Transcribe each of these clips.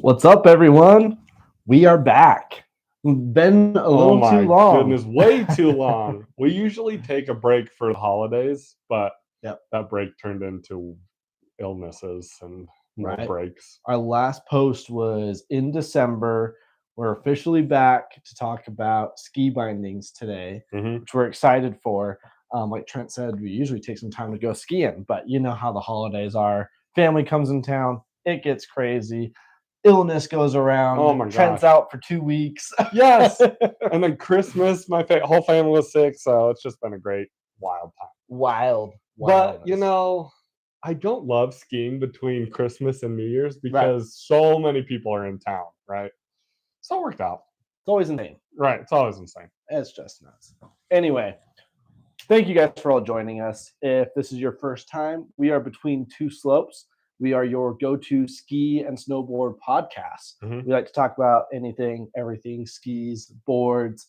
What's up, everyone? We are back. Been a Oh little too my long. goodness, way too long. We usually take a break for the holidays, but Yep. that break turned into illnesses and more Right. breaks. Our last post was in December. We're officially back to talk about ski bindings today, hmm which we're excited for. Like Trent said, we usually take some time to go skiing, but you know how the holidays are. Family comes in town, it gets crazy. Illness goes Oh around. my Trent's gosh. out for 2 weeks. Yes. And then Christmas, my whole family was sick, so it's just been a great, wild time. Wild, But, wildness. I don't love skiing between Christmas and New Year's Right. because so many people are in town, right? So it worked out. It's always insane. Right. It's always insane. It's just nuts. Anyway, thank you guys for all joining us. If this is your first time, we are Between Two Slopes. We are your go to ski and snowboard podcast. hmm We like to talk about anything, everything skis, boards,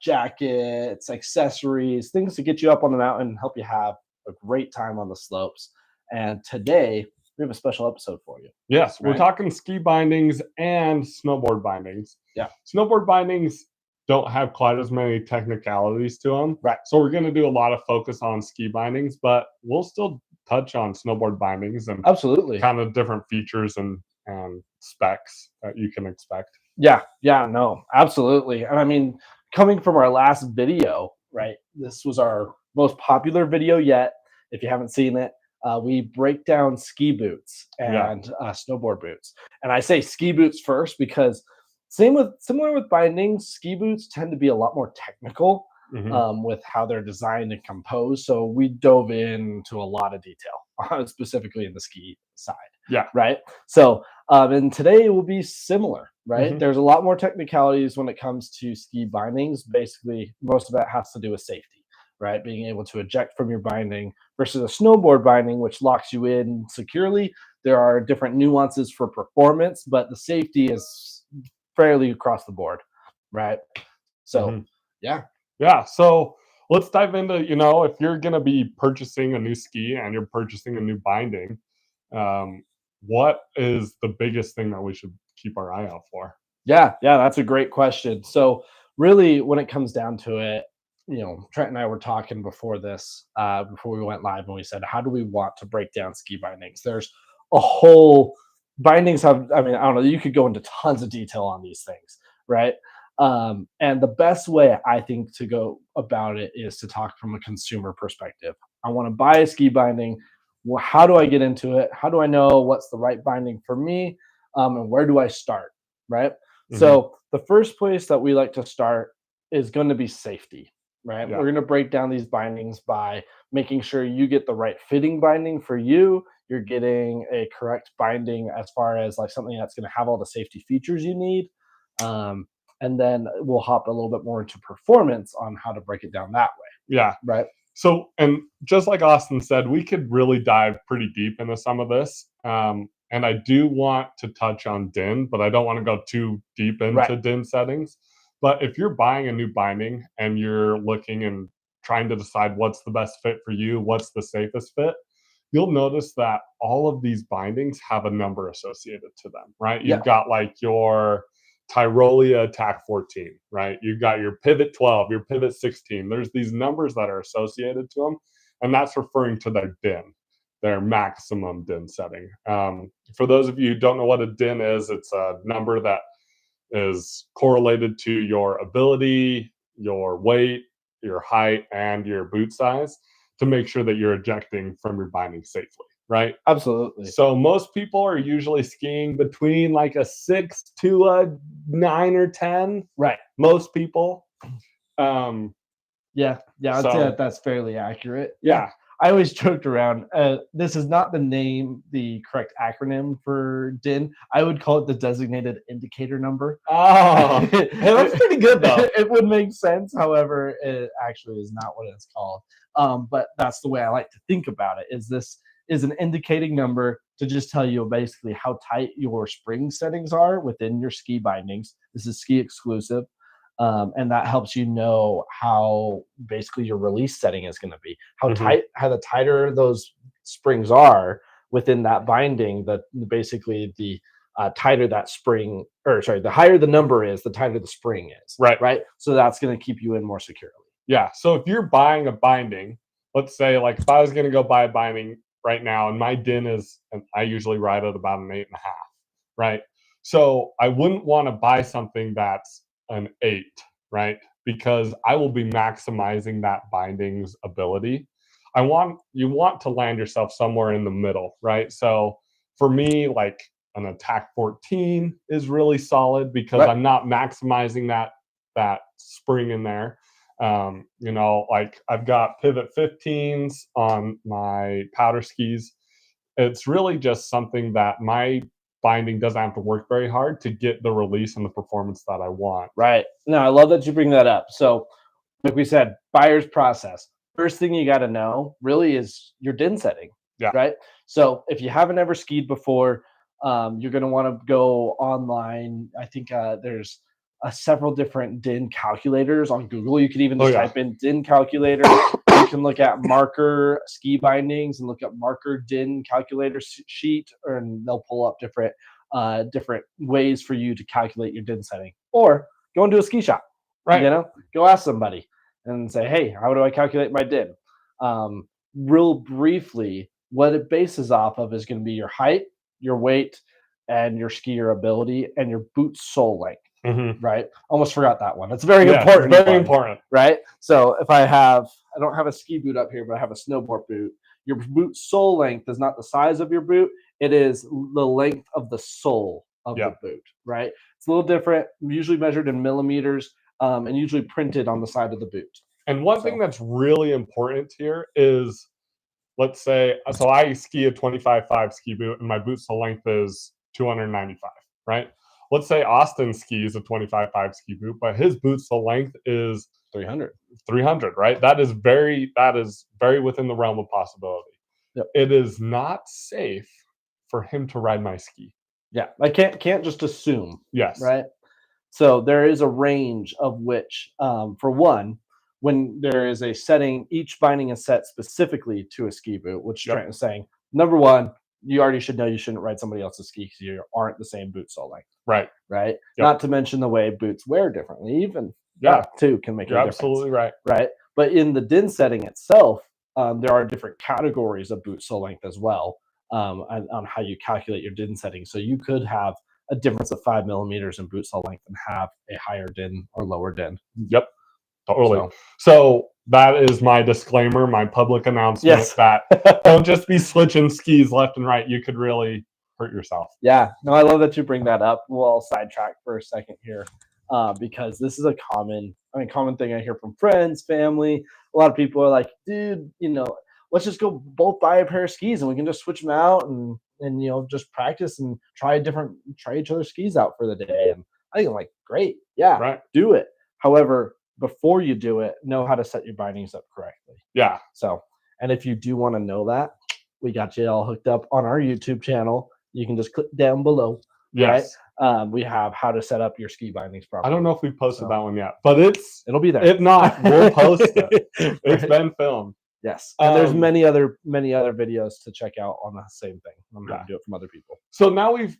jackets, accessories, things to get you up on the mountain and help you have a great time on the slopes. And today, we have a special episode for you. Yes, we're Right. talking ski bindings and snowboard bindings. Yeah. Snowboard bindings don't have quite as many technicalities to them. Right. So we're going to do a lot of focus on ski bindings, but we'll still touch on snowboard bindings and Absolutely. kind of different features and specs that you can expect. Yeah, no, absolutely. And I mean, coming from our last video, right? This was our most popular video yet. If you haven't seen it, we break down ski boots Yeah. and snowboard boots. And I say ski boots first because similar with bindings, ski boots tend to be a lot more technical hmm with how they're designed and composed. So we dove into a lot of detail, specifically in the ski side. Yeah. Right. So and today will be similar, right? hmm There's a lot more technicalities when it comes to ski bindings. Basically, most of it has to do with safety, right? Being able to eject from your binding versus a snowboard binding, which locks you in securely. There are different nuances for performance, but the safety is fairly across the board, right? So, hmm yeah, Yeah. So let's dive into, if you're going to be purchasing a new ski and you're purchasing a new binding, um, what is the biggest thing that we should keep our eye out for? yeah, that's a great question. So, really, when it comes down to it, Trent and I were talking before this, before we went live, and we said, how do we want to break down ski bindings? There's a whole bindings have, I mean, I don't know, you could go into tons of detail on these things, right? And the best way I think to go about it is to talk from a consumer perspective. I want to buy a ski binding. Well, how do I get into it? How do I know what's the right binding for me? And where do I start? Right. hmm So the first place that we like to start is going to be safety, right? Yeah. We're going to break down these bindings by making sure you get the right fitting binding for you. You're getting a correct binding as far as like something that's going to have all the safety features you need. And then we'll hop a little bit more into performance on how to break it down that way, Yeah. right? So, and just like Austin said, we could really dive pretty deep into some of this. And I do want to touch on DIN, but I don't want to go too deep into Right. DIN settings. But if you're buying a new binding and you're looking and trying to decide what's the best fit for you, what's the safest fit, you'll notice that all of these bindings have a number associated to them, right? Yeah. You've got like your Tyrolia Attack 14, right? You've got your Pivot 12, your Pivot 16. There's these numbers that are associated to them, and that's referring to their DIN, their maximum DIN setting. For those of you who don't know what a DIN is, it's a number that is correlated to your ability, your weight, your height, and your boot size to make sure that you're ejecting from your binding safely, right? Absolutely. So most people are usually skiing between like a 6 to a 9 or 10. Right. Most people. Um, Yeah. I'd say so that's fairly accurate. yeah. I always joked around. This is not the correct acronym for DIN. I would call it the designated indicator number. Oh, hey, that's pretty good though. It would make sense. However, it actually is not what it's called. But that's the way I like to think about it. Is this is an indicating number to just tell you basically how tight your spring settings are within your ski bindings. This is ski exclusive. And that helps you know how basically your release setting is going to be. How Mhm. tight, how the tighter those springs are within that binding, that basically the tighter that spring, or sorry, the higher the number is, the tighter the spring is. Right. Right. So that's going to keep you in more securely. Yeah. So if you're buying a binding, let's say like if I was going to go buy a binding right now, and my din is, and I usually ride at about an 8.5, right? So I wouldn't want to buy something that's an 8, right? Because I will be maximizing that binding's ability. You want to land yourself somewhere in the middle, right? So for me, like an attack 14 is really solid because Right. I'm not maximizing that spring in there. Like I've got pivot 15s on my powder skis. It's really just something that my binding doesn't have to work very hard to get the release and the performance that I want. Right. No, I love that you bring that up. So, like we said, buyer's process. First thing you got to know really is your din setting. Yeah. Right. So, if you haven't ever skied before, you're going to want to go online. I think there's several different din calculators on Google. You can even just type in din calculator. You can look at marker ski bindings and look at marker din calculator sheet, and they'll pull up different ways for you to calculate your din setting. Or go into a ski shop, Right. Go ask somebody and say, hey, how do I calculate my din? Real briefly, what it bases off of is going to be your height, your weight, and your skier ability, and your boot sole length. Mm-hmm. Right. Almost forgot that one. It's very important. Very important. Right. So if I don't have a ski boot up here, but I have a snowboard boot. Your boot sole length is not the size of your boot. It is the length of the sole of the boot. Right. It's a little different, usually measured in millimeters, and usually printed on the side of the boot. And one thing that's really important here is, let's say, so I ski a 25.5 ski boot and my boot sole length is 295, right? Let's say Austin skis a 25.5 ski boot, but his boot sole length is 300, right? That is very within the realm of possibility. Yep. It is not safe for him to ride my ski. Yeah, I can't just assume. Yes. Right. So there is a range of which, for one, when there is a setting, each binding is set specifically to a ski boot, which Trent is saying. Number one, you already should know you shouldn't ride somebody else's ski because you aren't the same boot sole length. Right. Right. Yep. Not to mention the way boots wear differently. Even that too can make a difference. Absolutely right. Right. But in the din setting itself, there are different categories of boot sole length as well, on how you calculate your din setting. So you could have a difference of 5 millimeters in boot sole length and have a higher din or lower din. Yep. Totally. So that is my disclaimer, my public announcement that don't just be switching skis left and right. You could really hurt yourself. Yeah. No, I love that you bring that up. We'll sidetrack for a second here, because this is a common thing I hear from friends, family. A lot of people are like, dude, let's just go both buy a pair of skis and we can just switch them out and just practice and try each other's skis out for the day. And I think I'm like, great. Yeah. Right. Do it. However, before you do it, know how to set your bindings up correctly. Yeah. So, and if you do want to know that, we got you all hooked up on our YouTube channel. You can just click down below. Yes. Right? We have how to set up your ski bindings properly. I don't know if we've posted that one yet, but it'll be there. If not, we'll post it. It's been filmed. Yes. And there's many other videos to check out on the same thing. I'm going to do it from other people. So now we've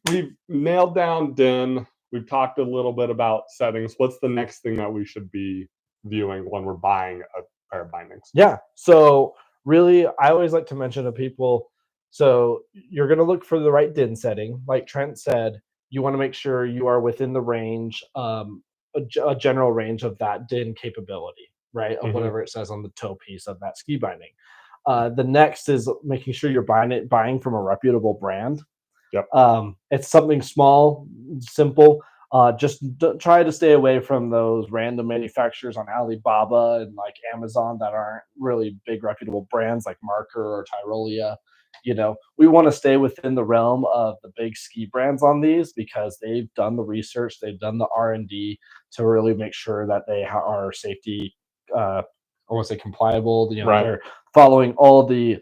nailed down din. We've talked a little bit about settings. What's the next thing that we should be viewing when we're buying a pair of bindings? Yeah. So really, I always like to mention to people, so you're going to look for the right din setting. Like Trent said, you want to make sure you are within the range, a general range of that din capability, right? Of whatever it says on the toe piece of that ski binding. The next is making sure you're buying from a reputable brand. Yep. It's something small, simple. Just try to stay away from those random manufacturers on Alibaba and like Amazon that aren't really big reputable brands like Marker or Tyrolia. We want to stay within the realm of the big ski brands on these because they've done the research, they've done the R&D to really make sure that they are safety, I want to say compliable. They're following all the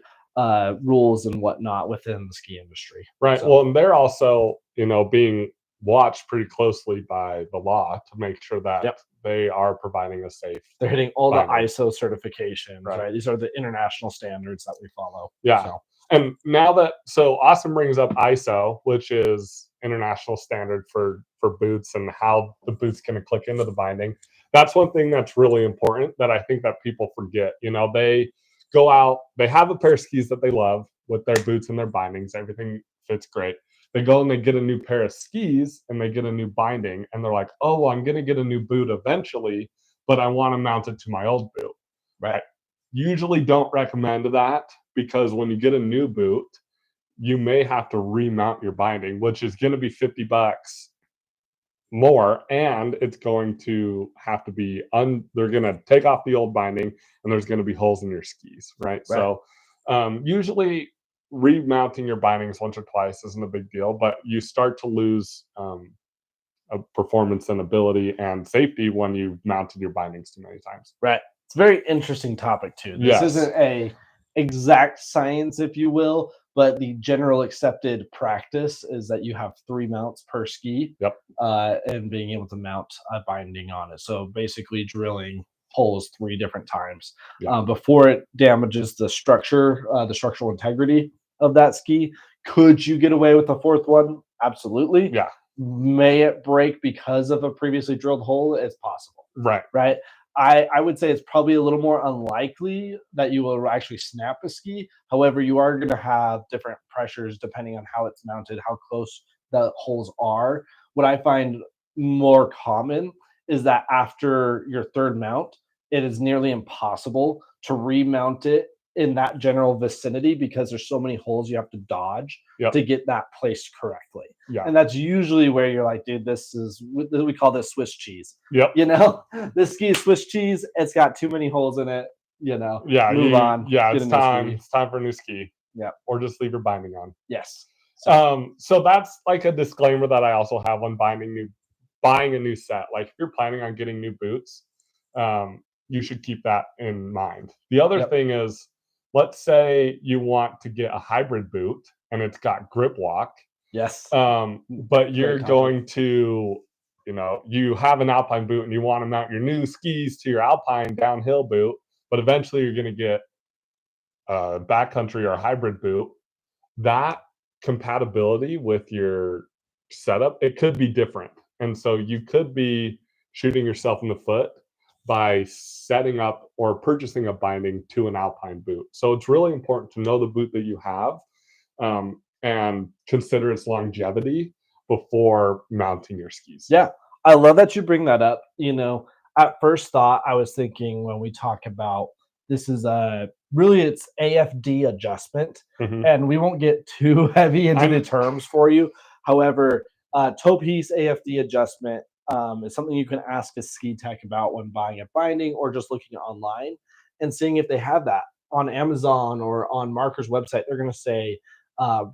rules and whatnot within the ski industry. Right. So, well, and they're also, being watched pretty closely by the law to make sure that they are providing a safe. They're hitting all the ISO certifications, right? These are the international standards that we follow. Yeah. And now so Austin brings up ISO, which is international standard for boots and how the boot's going to click into the binding. That's one thing that's really important that I think that people forget. You know, they go out, they have a pair of skis that they love with their boots and their bindings, everything fits great. They go and they get a new pair of skis and they get a new binding, and they're like, oh, I'm going to get a new boot eventually, but I want to mount it to my old boot. Right. Usually don't recommend that, because when you get a new boot, you may have to remount your binding, which is going to be $50 more, and it's going to have to be they're going to take off the old binding, and there's going to be holes in your skis, right? So usually remounting your bindings once or twice isn't a big deal, but you start to lose performance and ability and safety when you've mounted your bindings too many times. Right. It's a very interesting topic too. This Yes. isn't a exact science, if you will, but the general accepted practice is that you have 3 mounts per ski. Yep. And being able to mount a binding on it. So basically drilling holes 3 different times before it damages the structure, the structural integrity of that ski. Could you get away with a 4th one? Absolutely. Yeah. May it break because of a previously drilled hole? It's possible. Right. Right. I would say it's probably a little more unlikely that you will actually snap a ski. However, you are going to have different pressures depending on how it's mounted, how close the holes are. What I find more common is that after your 3rd mount, it is nearly impossible to remount it in that general vicinity because there's so many holes you have to dodge to get that placed correctly. Yeah. And that's usually where you're like, dude, we call this Swiss cheese. Yep. You know, this ski is Swiss cheese. It's got too many holes in it. You know, move on. Yeah, it's time. It's time for a new ski. Yeah. Or just leave your binding on. Yes. So that's like a disclaimer that I also have when buying a new set. Like if you're planning on getting new boots, you should keep that in mind. The other thing is, let's say you want to get a hybrid boot and it's got grip walk. Yes. But you're going to, you know, you have an alpine boot and you want to mount your new skis to your alpine downhill boot, but eventually you're going to get a backcountry or a hybrid boot. That compatibility with your setup, it could be different. And so you could be shooting yourself in the foot by setting up or purchasing a binding to an alpine boot. So it's really important to know the boot that you have and consider its longevity before mounting your skis. Yeah, I love that you bring that up. You know, at first thought, I was thinking when we talk about this is really it's AFD adjustment, and we won't get too heavy into the terms for you. However, toe piece AFD adjustment is something you can ask a ski tech about when buying a binding or just looking online and seeing if they have that on Amazon or on Marker's website. They're going to say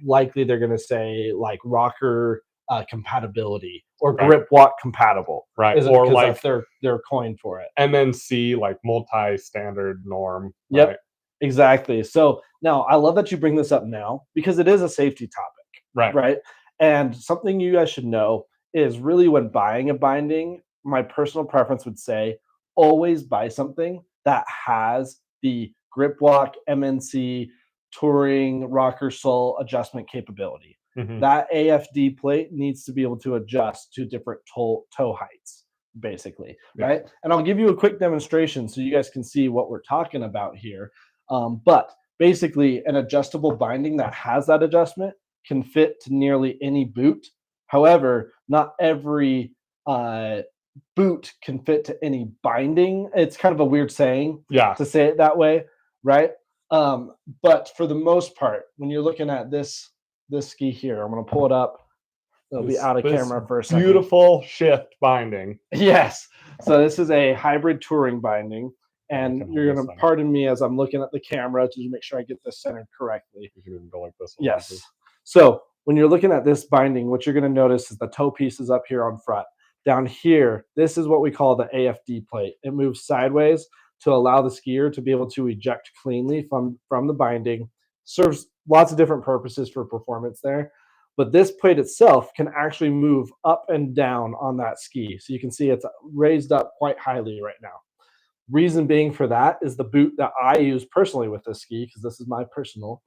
likely they're going to say like rocker compatibility or grip walk compatible, right? Or like their coin for it. MNC, like multi-standard norm. Yep, right? Exactly. So now I love that you bring this up now because it is a safety topic, right? And something you guys should know is really when buying a binding, my personal preference would say always buy something that has the grip walk, MNC, touring, rocker sole adjustment capability. That AFD plate needs to be able to adjust to different toe heights, basically, right? And I'll give you a quick demonstration so you guys can see what we're talking about here. But basically, an adjustable binding that has that adjustment can fit to nearly any boot. However, not every boot can fit to any binding. It's kind of a weird saying to say it that way, right? But for the most part, when you're looking at this ski here, I'm going to pull it up. It'll be out of camera for a second. Beautiful shift binding. Yes. So this is a hybrid touring binding. And you're going to pardon me as I'm looking at the camera to make sure I get this centered correctly. You can even go like this. Yes. So when you're looking at this binding, what you're going to notice is the toe piece is up here on front. Down here, this is what we call the AFD plate. It moves sideways to allow the skier to be able to eject cleanly from the binding. Serves lots of different purposes for performance there. But this plate itself can actually move up and down on that ski. So you can see it's raised up quite highly right now. Reason being for that is the boot that I use personally with this ski, because this is my personal,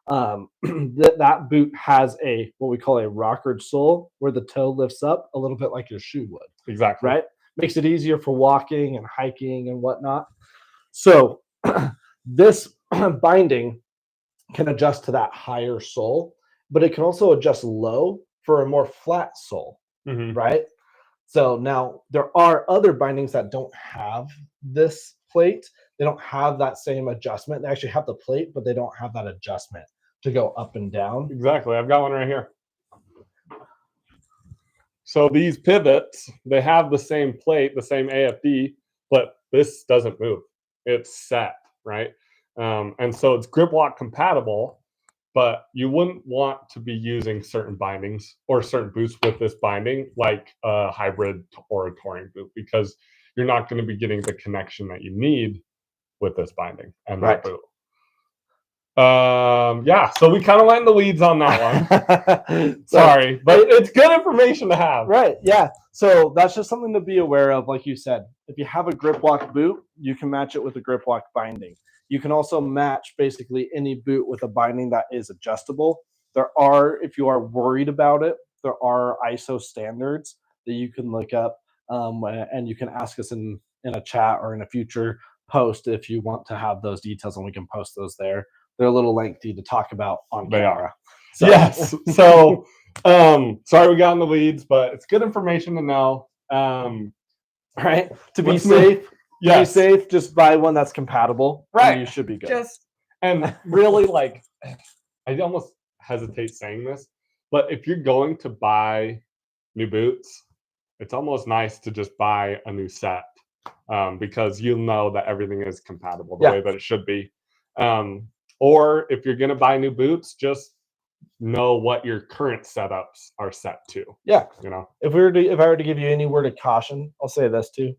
that boot has a what we call a rockered sole, where the toe lifts up a little bit like your shoe would. Exactly. Right? Makes it easier for walking and hiking and whatnot. So this binding can adjust to that higher sole, but it can also adjust low for a more flat sole, Mhm. right? So now there are other bindings that don't have this plate. They don't have that same adjustment. They actually have the plate, but they don't have that adjustment to go up and down. Exactly. I've got one right here. So these pivots, they have the same plate, the same AFD, but this doesn't move. It's set, right? And so it's grip lock compatible, but you wouldn't want to be using certain bindings or certain boots with this binding, like a hybrid or a touring boot, because you're not going to be getting the connection that you need with this binding and that boot. Yeah, so we kind of went in the weeds on that one. Sorry, but it's good information to have. Right, yeah. So that's just something to be aware of. Like you said, if you have a grip lock boot, you can match it with a grip lock binding. You can also match basically any boot with a binding that is adjustable. There are, if you are worried about it, there are ISO standards that you can look up, and you can ask us in a chat or in a future post if you want to have those details, and we can post those there. They're a little lengthy to talk about on camera. So. Yes. So, sorry we got in the weeds, but it's good information to know. Right? To be safe. Yes. Be safe, just buy one that's compatible. Right. And you should be good. And really, like, I almost hesitate saying this, but if you're going to buy new boots, it's almost nice to just buy a new set, because you'll know that everything is compatible the way that it should be. Or if you're going to buy new boots, just know what your current setups are set to. Yeah. You know, if I were to give you any word of caution, I'll say this too.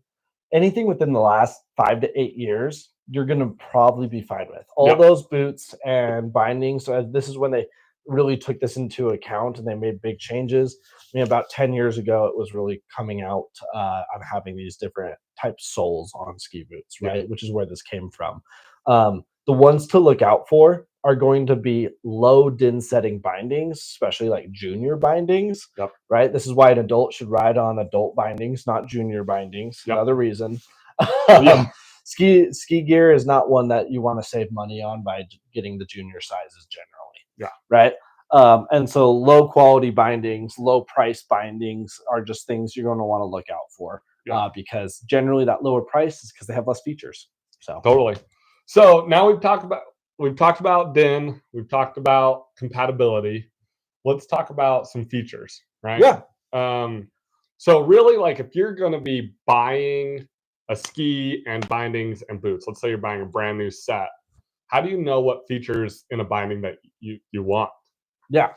Anything within the last 5 to 8 years, you're going to probably be fine with. All those boots and bindings. So this is when they really took this into account and they made big changes. I mean, about 10 years ago, it was really coming out on having these different type soles on ski boots, right? Which is where this came from. The ones to look out for are going to be low din setting bindings, especially like junior bindings, right? This is why an adult should ride on adult bindings, not junior bindings. Another reason. Ski gear is not one that you want to save money on by getting the junior sizes generally. Right. And so low quality bindings, low price bindings are just things you're going to want to look out for, because generally that lower price is because they have less features. So totally. So now we've talked about DIN, we've talked about compatibility. Let's talk about some features, right? Yeah. So really, like, if you're going to be buying a ski and bindings and boots, let's say you're buying a brand new set, how do you know what features in a binding that you want? Yeah,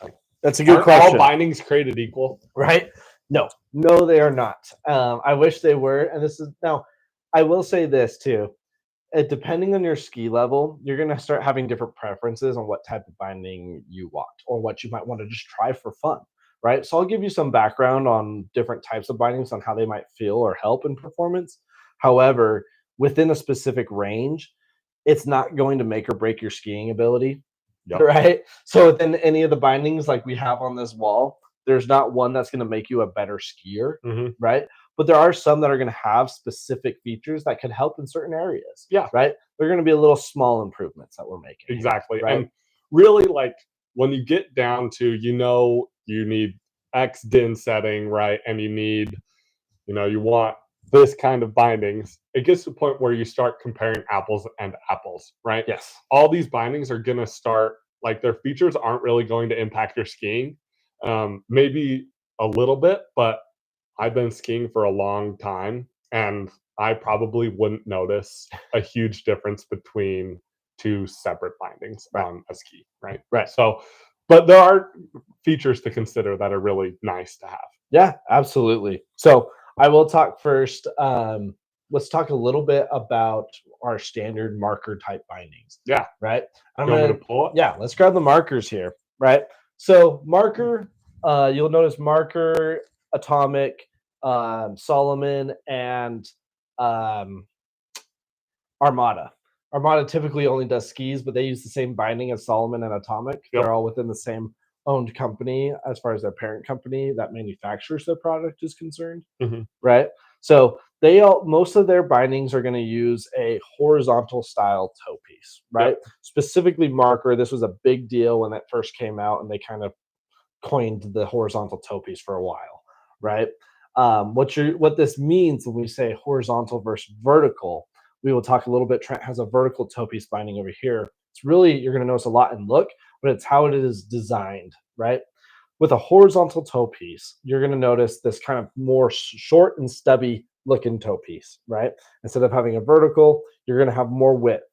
that's a good question. All bindings created equal? Right? No, they are not. I wish they were. And this is now, I will say this too. Depending on your ski level, you're going to start having different preferences on what type of binding you want or what you might want to just try for fun, right? So I'll give you some background on different types of bindings on how they might feel or help in performance. However, within a specific range, it's not going to make or break your skiing ability, right? So within any of the bindings like we have on this wall, there's not one that's going to make you a better skier, right? But there are some that are going to have specific features that could help in certain areas. Right. They're going to be a little small improvements that we're making. Exactly. Right? And really, like, when you get down to, you need X DIN setting, right? And you want this kind of bindings, it gets to the point where you start comparing apples and apples, right? Yes. All these bindings are going to start, like, their features aren't really going to impact your skiing. Maybe a little bit, but I've been skiing for a long time, and I probably wouldn't notice a huge difference between two separate bindings on a ski, right? Right. So, but there are features to consider that are really nice to have. Yeah, absolutely. So I will talk first. Let's talk a little bit about our standard marker type bindings. Yeah. Right. I'm going to pull it. Yeah. Let's grab the markers here. Right. So marker, you'll notice marker, Atomic, Solomon, and Armada Armada typically only does skis, but they use the same binding as Solomon and Atomic. Yep. They're all within the same owned company as far as their parent company that manufactures their product is concerned, right? So they all most of their bindings are going to use a horizontal style toe piece, right? Yep. Specifically marker. This was a big deal when that first came out, and they kind of coined the horizontal toe piece for a while, right? What this means when we say horizontal versus vertical, we will talk a little bit. Trent has a vertical toe piece binding over here. It's really, you're going to notice a lot in look, but it's how it is designed, right? With a horizontal toe piece, you're going to notice this kind of more short and stubby looking toe piece, right? Instead of having a vertical, you're going to have more width.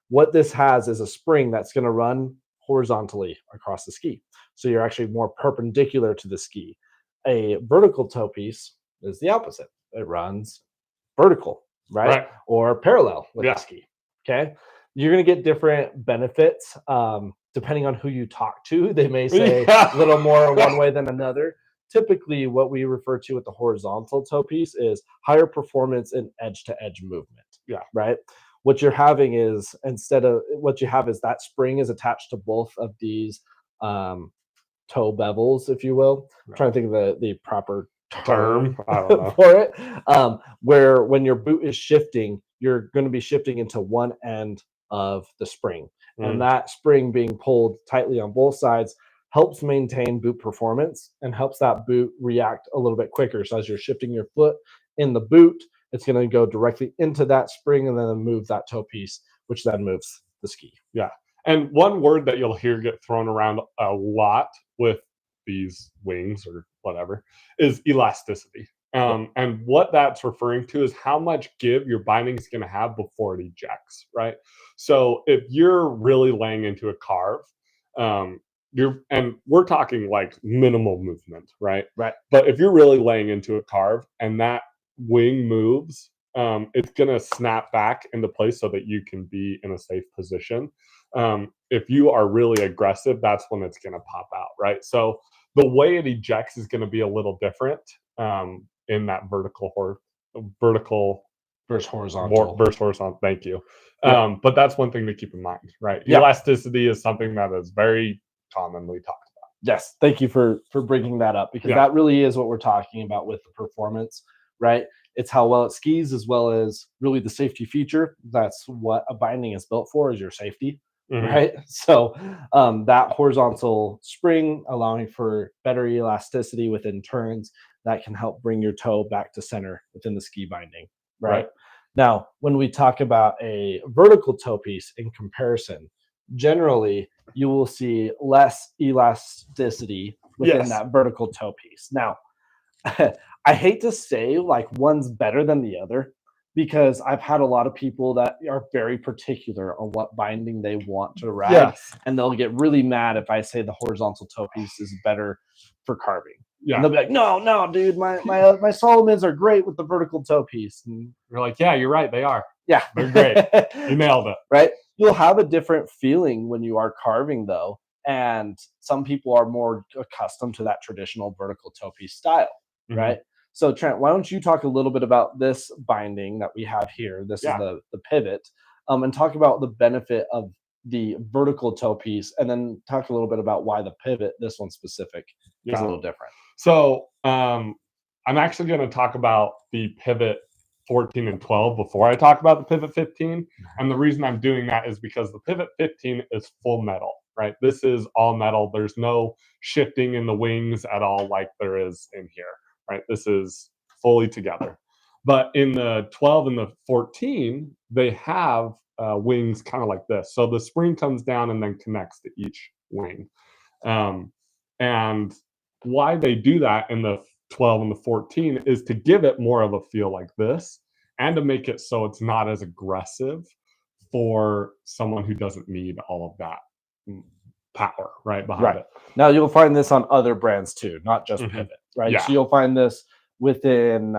What this has is a spring that's going to run horizontally across the ski. So you're actually more perpendicular to the ski. A vertical toe piece is the opposite. It runs vertical, right? Or parallel with the ski. Okay. You're going to get different benefits depending on who you talk to. They may say a little more one way than another. Typically, what we refer to with the horizontal toe piece is higher performance in edge to edge movement. Right. What you're having is what you have is that spring is attached to both of these toe bevels, if you will. I'm trying to think of the proper term I don't know. for it. Where when your boot is shifting, you're going to be shifting into one end of the spring. And that spring being pulled tightly on both sides helps maintain boot performance and helps that boot react a little bit quicker. So as you're shifting your foot in the boot, it's going to go directly into that spring and then move that toe piece, which then moves the ski. Yeah. And one word that you'll hear get thrown around a lot with these wings or whatever is elasticity. And what that's referring to is how much give your binding is going to have before it ejects, right? So if you're really laying into a carve, and we're talking like minimal movement, right? Right. But if you're really laying into a carve and that wing moves, it's going to snap back into place so that you can be in a safe position. If you are really aggressive, that's when it's going to pop out, right? So the way it ejects is going to be a little different in that vertical versus horizontal. Thank you. But that's one thing to keep in mind, right? Elasticity is something that is very commonly talked about. Yes, thank you for bringing that up, because that really is what we're talking about with the performance, right? It's how well it skis, as well as really the safety feature. That's what a binding is built for, is your safety, right? So that horizontal spring allowing for better elasticity within turns, that can help bring your toe back to center within the ski binding, right? Now, when we talk about a vertical toe piece in comparison, generally you will see less elasticity within that vertical toe piece. Now, I hate to say like one's better than the other, because I've had a lot of people that are very particular on what binding they want to ride, and they'll get really mad if I say the horizontal toe piece is better for carving. And they'll be like, no, dude, my Solomons are great with the vertical toe piece. And you're like, yeah, you're right, they are. Yeah, they're great. You nailed it. Right? You'll have a different feeling when you are carving, though, and some people are more accustomed to that traditional vertical toe piece style, right? So Trent, why don't you talk a little bit about this binding that we have here? This is the pivot, and talk about the benefit of the vertical toe piece, and then talk a little bit about why the pivot, this one specific, is a little different. So I'm actually going to talk about the pivot 14 and 12 before I talk about the pivot 15. And the reason I'm doing that is because the pivot 15 is full metal, right? This is all metal. There's no shifting in the wings at all like there is in here, right? This is fully together. But in the 12 and the 14, they have wings kind of like this. So the spring comes down and then connects to each wing. And why they do that in the 12 and the 14 is to give it more of a feel like this, and to make it so it's not as aggressive for someone who doesn't need all of that power behind it. Now you'll find this on other brands too, not just Pivot, right? So you'll find this within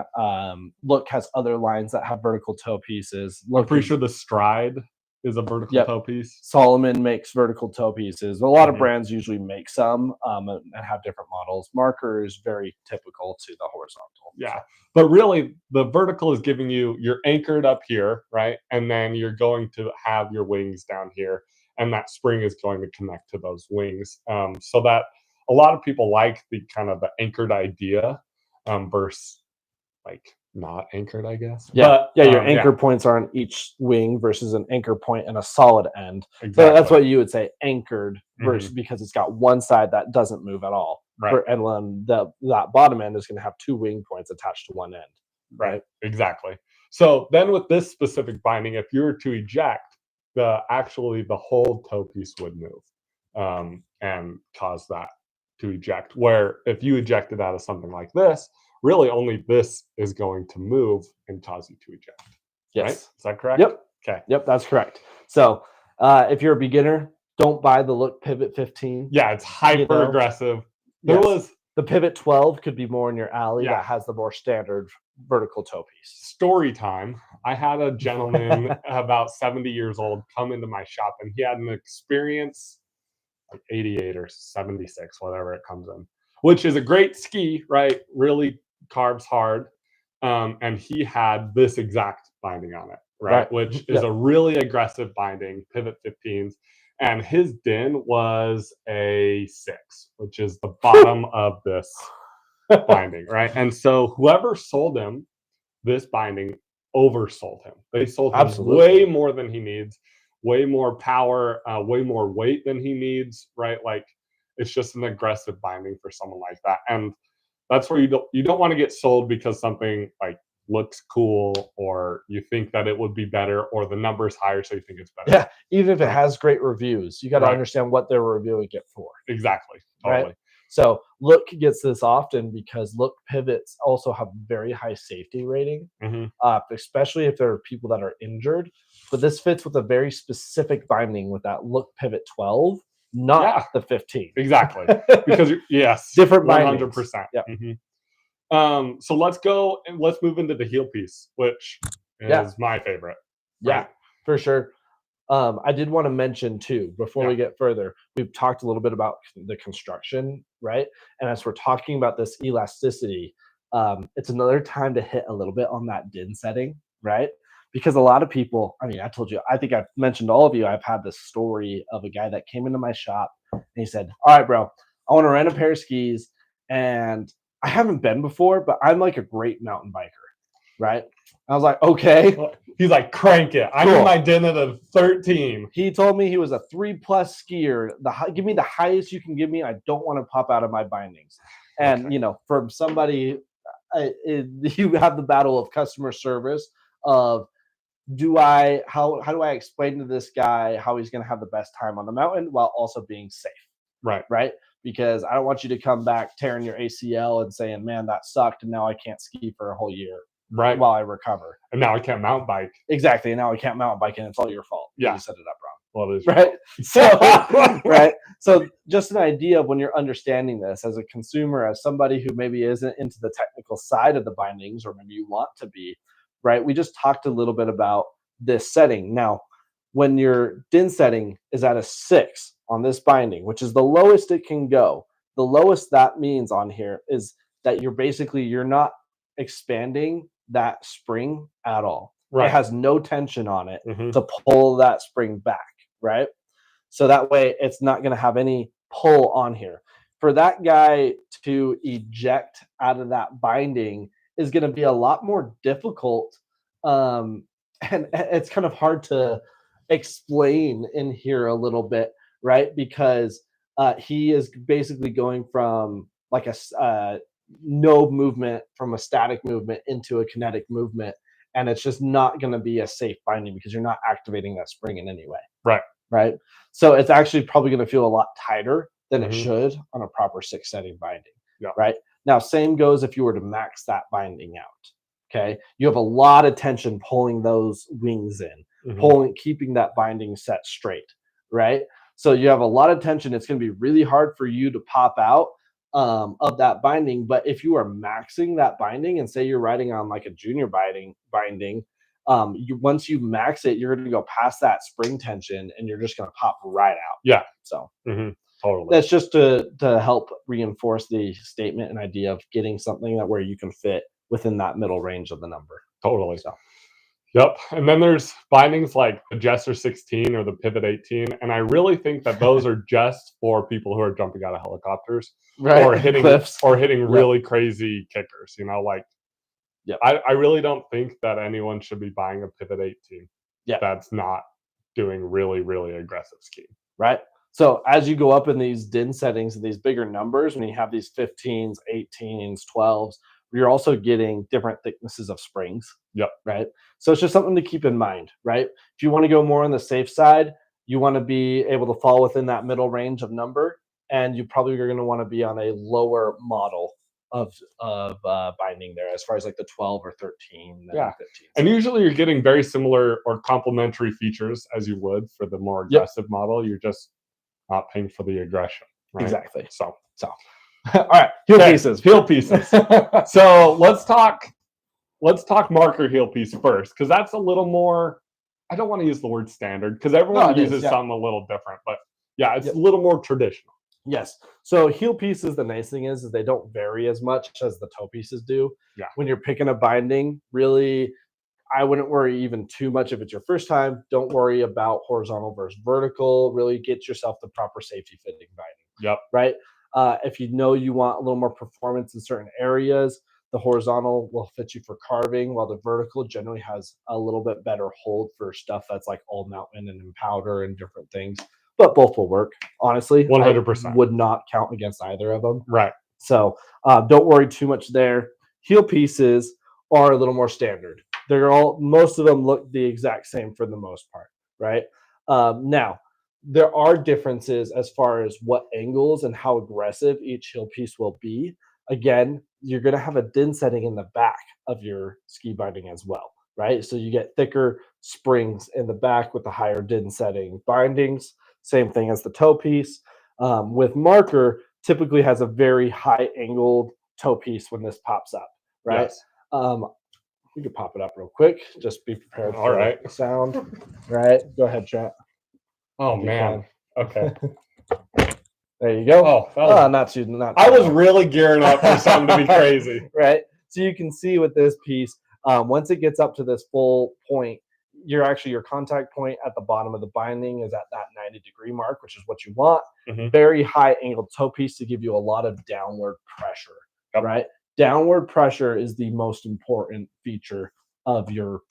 Look has other lines that have vertical toe pieces. I'm pretty sure the Stride is a vertical Yep. toe piece. Solomon makes vertical toe pieces. A lot of Mhm. brands usually make some and have different models. Marker is very typical to the horizontal. Yeah. But really, the vertical is giving you're anchored up here, right? And then you're going to have your wings down here. And that spring is going to connect to those wings. So that a lot of people like the kind of the anchored idea versus like not anchored, I guess. Yeah, But yeah, your anchor points are on each wing versus an anchor point and a solid end. So that's exactly. what you would say anchored versus because it's got one side that doesn't move at all. Right. And then that bottom end is going to have two wing points attached to one end. Right. Exactly. So then with this specific binding, if you were to eject, the whole toe piece would move and cause that to eject. Where if you ejected out of something like this, really only this is going to move and cause you to eject. Right? Yes. Is that correct? Yep. Okay. Yep, that's correct. So if you're a beginner, don't buy the Look Pivot 15. Yeah, it's hyper aggressive. There Yes. was The Pivot 12 could be more in your alley. Yeah. That has the more standard vertical toe piece. story time. I had a gentleman about 70 years old come into my shop, and he had an experience like 88 or 76, whatever it comes in, which is a great ski, right? Really carves hard. And he had this exact binding on it, right? Which is a really aggressive binding, pivot 15s. And his din was a 6, which is the bottom of this binding, right? And so whoever sold him this binding oversold him. They sold him way more than he needs, way more power, way more weight than he needs, right? Like it's just an aggressive binding for someone like that. And that's where you don't want to get sold because something like looks cool or you think that it would be better or the number is higher so you think it's better. Yeah, even if it has great reviews, you got to understand what they're reviewing it for. Exactly. Totally. Right? So Look gets this often because Look pivots also have very high safety rating, especially if there are people that are injured. But this fits with a very specific binding with that Look Pivot 12, not the 15. Exactly. Because yes, different 100%. Yeah. So let's go and let's move into the heel piece, which is my favorite. Yeah, for sure. I did want to mention too, before we get further, we've talked a little bit about the construction, right? And as we're talking about this elasticity, it's another time to hit a little bit on that din setting, right? Because a lot of people, I mean, I told you, I think I've mentioned to all of you, I've had this story of a guy that came into my shop and he said, all right, bro, I want to rent a pair of skis and I haven't been before, but I'm like a great mountain biker, right? I was like, okay. He's like, crank it. I need my din at a 13. He told me he was a 3+ skier. Give me the highest you can give me. I don't want to pop out of my bindings. And you know, from somebody, you have the battle of customer service of how do I explain to this guy how he's going to have the best time on the mountain while also being safe? Right. Because I don't want you to come back tearing your ACL and saying, man, that sucked. And now I can't ski for a whole year. Right. While I recover. And now I can't mountain bike. Exactly. And now I can't mountain bike and it's all your fault. Yeah. You set it up wrong. Well, it is right. So, right. So just an idea of when you're understanding this as a consumer, as somebody who maybe isn't into the technical side of the bindings, or maybe you want to be, right? We just talked a little bit about this setting. Now, when your din setting is at a 6 on this binding, which is the lowest it can go, the lowest that means on here is that you're not expanding that spring at all. It has no tension on it to pull that spring back, right? So that way it's not going to have any pull on here. For that guy to eject out of that binding is going to be a lot more difficult. And it's kind of hard to explain in here a little bit, right? Because he is basically going from like a no movement from a static movement into a kinetic movement, and it's just not going to be a safe binding because you're not activating that spring in any way. Right. So it's actually probably going to feel a lot tighter than it should on a proper 6 setting binding. Right. Now, same goes if you were to max that binding out. Okay. You have a lot of tension pulling those wings in, keeping that binding set straight. Right. So you have a lot of tension. It's going to be really hard for you to pop out of that binding. But if you are maxing that binding and say you're riding on like a junior binding, Once you max it, you're going to go past that spring tension, and you're just going to pop right out. Yeah. So Totally. that's just to help reinforce the statement and idea of getting something that where you can fit within that middle range of the number. Totally. So. Yep. And then there's bindings like the Jester 16 or the Pivot 18. And I really think that those are just for people who are jumping out of helicopters, right, or hitting cliffs, or hitting really crazy kickers. Like, I really don't think that anyone should be buying a Pivot 18 that's not doing really, really aggressive skiing. Right. So as you go up in these DIN settings and these bigger numbers, when you have these 15s, 18s, 12s, you're also getting different thicknesses of springs. Yep. Right. So it's just something to keep in mind, right? If you want to go more on the safe side, you want to be able to fall within that middle range of number, and you probably are going to want to be on a lower model of binding there, as far as like the 12 or 13 and 15. And usually you're getting very similar or complementary features as you would for the more aggressive model. You're just not paying for the aggression. Right? Exactly. So all right, heel pieces. So let's talk marker heel piece first, because that's a little more, I don't want to use the word standard because everyone uses something a little different, but it's a little more traditional. Yes. So heel pieces, the nice thing is they don't vary as much as the toe pieces do. Yeah. When you're picking a binding, really, I wouldn't worry even too much if it's your first time. Don't worry about horizontal versus vertical. Really get yourself the proper safety fitting binding. Yep. Right. If you know you want a little more performance in certain areas, the horizontal will fit you for carving, while the vertical generally has a little bit better hold for stuff that's like all mountain and in powder and different things. But both will work. Honestly, 100% would not count against either of them. Right. So don't worry too much there. Heel pieces are a little more standard. Most of them look the exact same for the most part, right? Now, there are differences as far as what angles and how aggressive each heel piece will be. Again, you're going to have a DIN setting in the back of your ski binding as well, right? So you get thicker springs in the back with the higher DIN setting bindings. Same thing as the toe piece. With marker, typically has a very high angled toe piece when this pops up, right? Yes. We could pop it up real quick. Just be prepared for the sound. Right? Go ahead, Trent. Oh, man. Okay. There you go. Oh, not too. I was really gearing up for something to be crazy. Right? So you can see with this piece, once it gets up to this full point, your contact point at the bottom of the binding is at that 90-degree mark, which is what you want. Very high angled toe piece to give you a lot of downward pressure, right? Downward pressure is the most important feature of your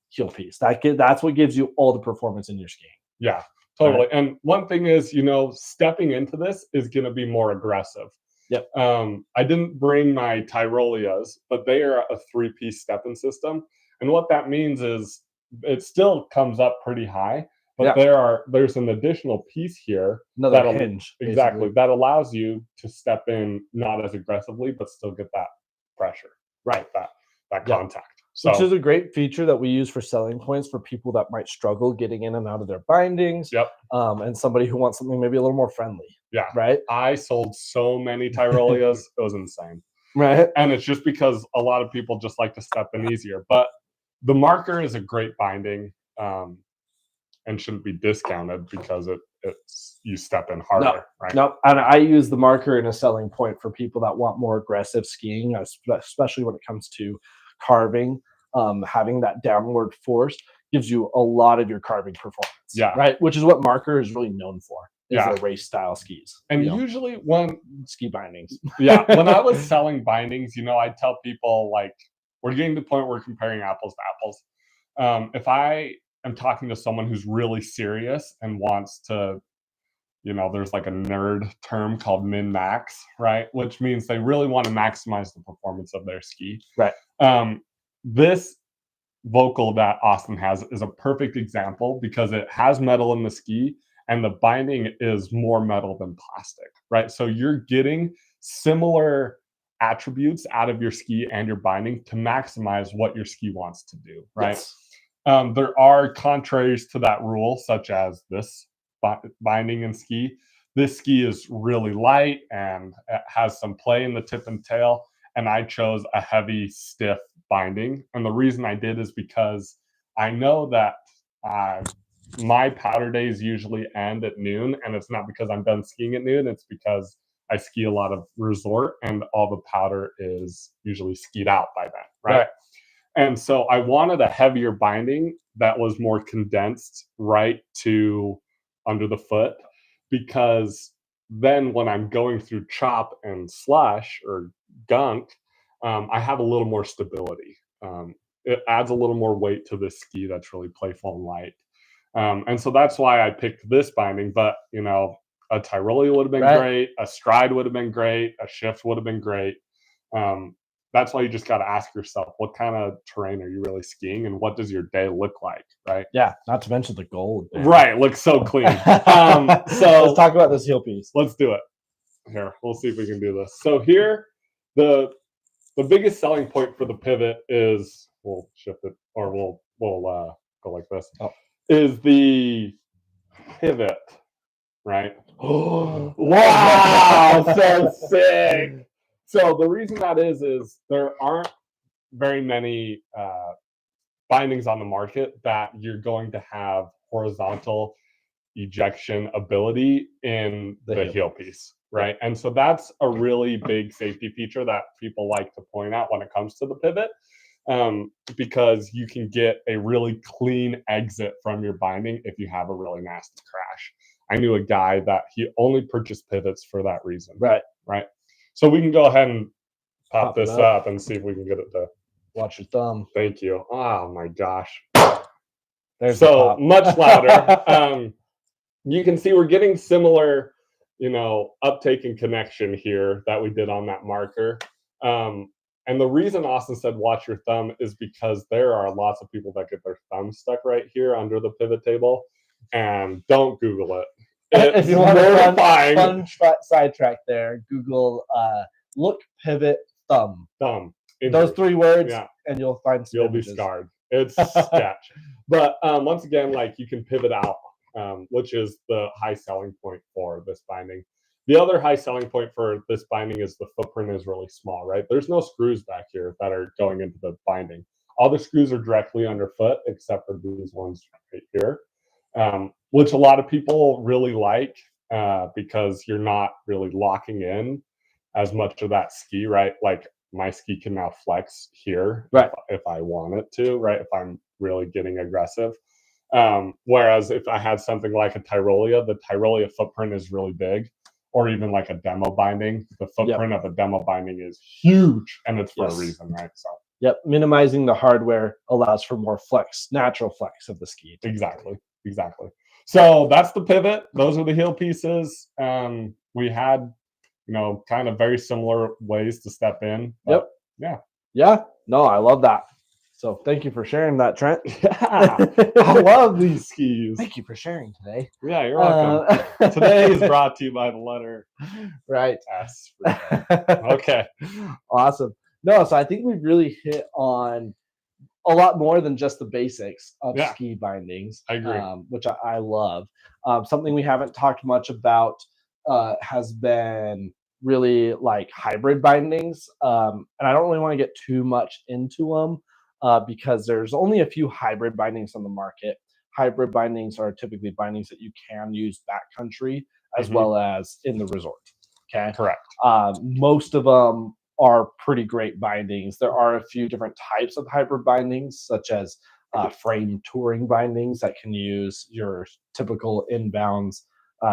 heel piece. That's what gives you all the performance in your skiing. Yeah, totally. Right. And one thing is, stepping into this is going to be more aggressive. Yep. I didn't bring my Tyrolias, but they are a 3-piece stepping system. And what that means is it still comes up pretty high, but there's an additional piece here, another hinge, exactly, that allows you to step in not as aggressively, but still get that pressure, right? That contact. So, which is a great feature that we use for selling points for people that might struggle getting in and out of their bindings. Yep. And somebody who wants something maybe a little more friendly. Yeah. Right. I sold so many Tyrolias, it was insane. Right. And it's just because a lot of people just like to step in easier, but the marker is a great binding, and shouldn't be discounted because it's you step in harder. Right? No, and I use the marker in a selling point for people that want more aggressive skiing, especially when it comes to carving. Having that downward force gives you a lot of your carving performance. Yeah. Right. Which is what marker is really known for. The race style skis. And usually when ski bindings. When I was selling bindings, I tell people, like, we're getting to the point where we're comparing apples to apples. If I am talking to someone who's really serious and wants to, there's like a nerd term called min-max, right? Which means they really want to maximize the performance of their ski. Right. This vocal that Austin has is a perfect example because it has metal in the ski and the binding is more metal than plastic, right? So you're getting similar attributes out of your ski and your binding to maximize what your ski wants to do, right? Yes. There are contraries to that rule, such as this binding and ski. This ski is really light and it has some play in the tip and tail, and I chose a heavy, stiff binding. And the reason I did is because I know that my powder days usually end at noon, and it's not because I'm done skiing at noon. It's because I ski a lot of resort, and all the powder is usually skied out by then, right? And so I wanted a heavier binding that was more condensed right to under the foot, because then when I'm going through chop and slush or gunk, I have a little more stability. It adds a little more weight to this ski that's really playful and light. And so that's why I picked this binding. But, a Tyrolia would have been great. A Stride would have been great. A Shift would have been great. That's why you just got to ask yourself, what kind of terrain are you really skiing, and what does your day look like, right? Yeah, not to mention the gold. Man. Right, looks so clean. So let's talk about this heel piece. Let's do it. Here, we'll see if we can do this. So here, the biggest selling point for the pivot is, we'll shift it, or we'll go like this. Is the pivot, right? Oh, wow, so sick. So the reason that is there aren't very many bindings on the market that you're going to have horizontal ejection ability in the heel piece, right? And so that's a really big safety feature that people like to point out when it comes to the pivot, because you can get a really clean exit from your binding if you have a really nasty crash. I knew a guy that he only purchased pivots for that reason. Right. So we can go ahead and pop this up and see if we can get it to watch your thumb. Thank you. Oh my gosh. There's so much louder. You can see we're getting similar, uptake and connection here that we did on that marker. And the reason Austin said watch your thumb is because there are lots of people that get their thumb stuck right here under the pivot table, and don't Google it. If you want a fun sidetrack there, Google look pivot thumb. Those 3 words, and you'll find some images. Be scarred. It's sketch. But once again, you can pivot out, which is the high selling point for this binding. The other high selling point for this binding is the footprint is really small, right? There's no screws back here that are going into the binding. All the screws are directly underfoot, except for these ones right here, which a lot of people really like, because you're not really locking in as much of that ski, right? Like my ski can now flex here, right, if I want it to, right? If I'm really getting aggressive. Whereas if I had something like a Tyrolia, the Tyrolia footprint is really big, or even like a demo binding. The footprint of a demo binding is huge, and it's for a reason, right? So minimizing the hardware allows for more flex, natural flex of the ski. Exactly. So that's the pivot. Those are the heel pieces. We had, kind of very similar ways to step in. But yeah. No, I love that. So thank you for sharing that, Trent. I love these skis. Thank you for sharing today. Yeah, you're welcome. Today is brought to you by the letter S. Okay. Awesome. No, so I think we've really hit on a lot more than just the basics of ski bindings. I agree. Which I love. Something we haven't talked much about has been really hybrid bindings. And I don't really want to get too much into them. Because there's only a few hybrid bindings on the market. Hybrid bindings are typically bindings that you can use backcountry as well as in the resort. Okay, correct. Most of them are pretty great bindings. There are a few different types of hybrid bindings, such as frame touring bindings that can use your typical inbounds